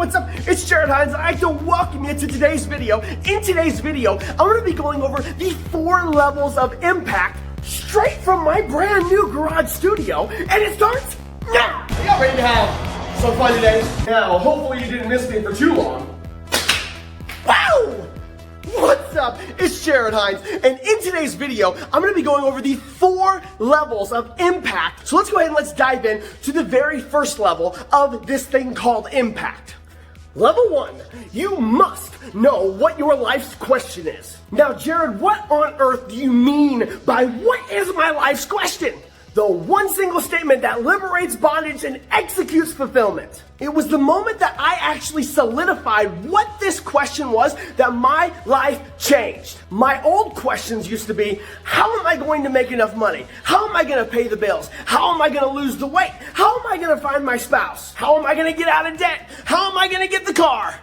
what's up? It's Jared Heinz, and I'd like to welcome you to today's video. In today's video, I'm going to be going over the 4 levels of impact straight from my brand new garage studio, and it starts now. Are y'all ready to have some fun today? Now, hopefully you didn't miss me for too long. Wow! What's up? It's Jared Heinz, and in today's video, I'm going to be going over the 4 levels of impact. So let's go ahead and let's dive in to the very first level of this thing called impact. Level 1, you must know what your life's question is. Now, Jared, what on earth do you mean by what is my life's question? The one single statement that liberates bondage and executes fulfillment. It was the moment that I actually solidified what this question was that my life changed. My old questions used to be, how am I going to make enough money? How am I going to pay the bills? How am I going to lose the weight? How am I going to find my spouse? How am I going to get out of debt? How am I going to get the car?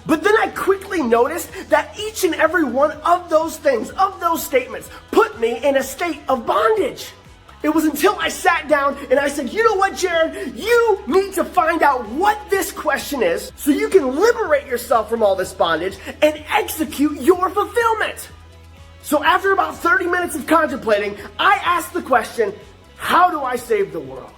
But then I quickly noticed that each and every one of those things, of those statements, put me in a state of bondage. It was until I sat down and I said, you know what, Jared? You need to find out what this question is so you can liberate yourself from all this bondage and execute your fulfillment. So after about 30 minutes of contemplating, I asked the question, how do I save the world?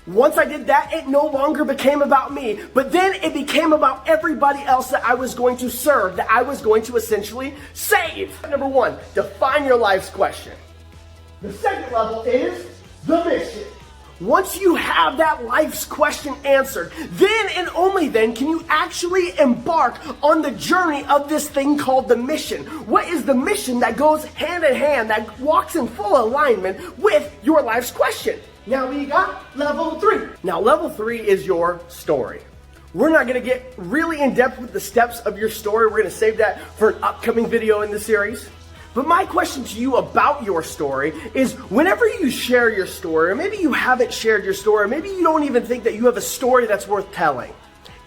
Once I did that, it no longer became about me, but then it became about everybody else that I was going to serve, that I was going to essentially save. Number 1, define your life's question. The second level is the mission. Once you have that life's question answered, then and only then can you actually embark on the journey of this thing called the mission. What is the mission that goes hand in hand, that walks in full alignment with your life's question? Now we got level 3. Now level 3 is your story. We're not going to get really in depth with the steps of your story. We're going to save that for an upcoming video in the series. But my question to you about your story is, whenever you share your story, or maybe you haven't shared your story, or maybe you don't even think that you have a story that's worth telling.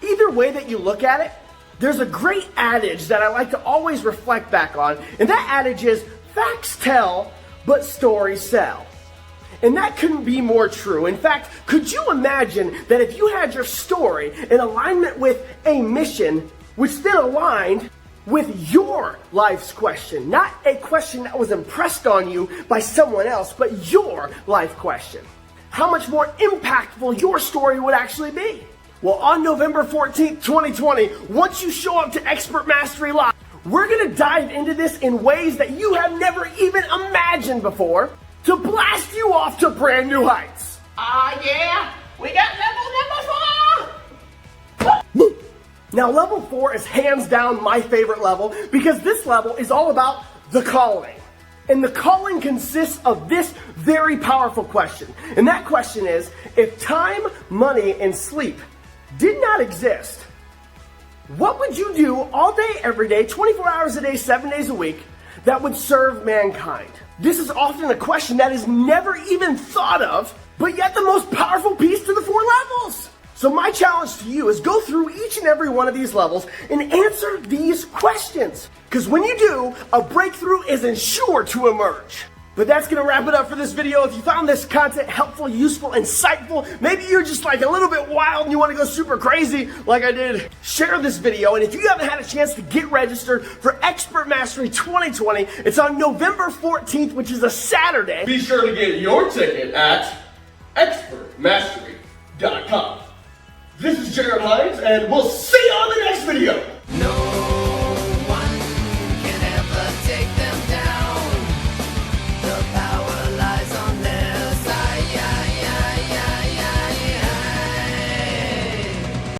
Either way that you look at it, there's a great adage that I like to always reflect back on, and that adage is, facts tell, but stories sell. And that couldn't be more true. In fact, could you imagine that if you had your story in alignment with a mission, which then aligned with your life's question, not a question that was impressed on you by someone else, but your life question, how much more impactful your story would actually be? Well, on November 14th, 2020, once you show up to Expert Mastery Live, we're going to dive into this in ways that you have never even imagined before to blast you off to brand new heights. Yeah, we got level number 4! Now, level 4 is hands down my favorite level because this level is all about the calling. And the calling consists of this very powerful question. And that question is, if time, money, and sleep did not exist, what would you do all day, every day, 24 hours a day, 7 days a week that would serve mankind? This is often a question that is never even thought of, but yet the most powerful piece to the 4 levels. So my challenge to you is go through each and every one of these levels and answer these questions. Because when you do, a breakthrough is ensured to emerge. But that's going to wrap it up for this video. If you found this content helpful, useful, insightful, maybe you're just like a little bit wild and you want to go super crazy like I did, share this video. And if you haven't had a chance to get registered for Expert Mastery 2020, it's on November 14th, which is a Saturday. Be sure to get your ticket at expertmastery.com. This is Jared Heinz, and we'll see you on the next video.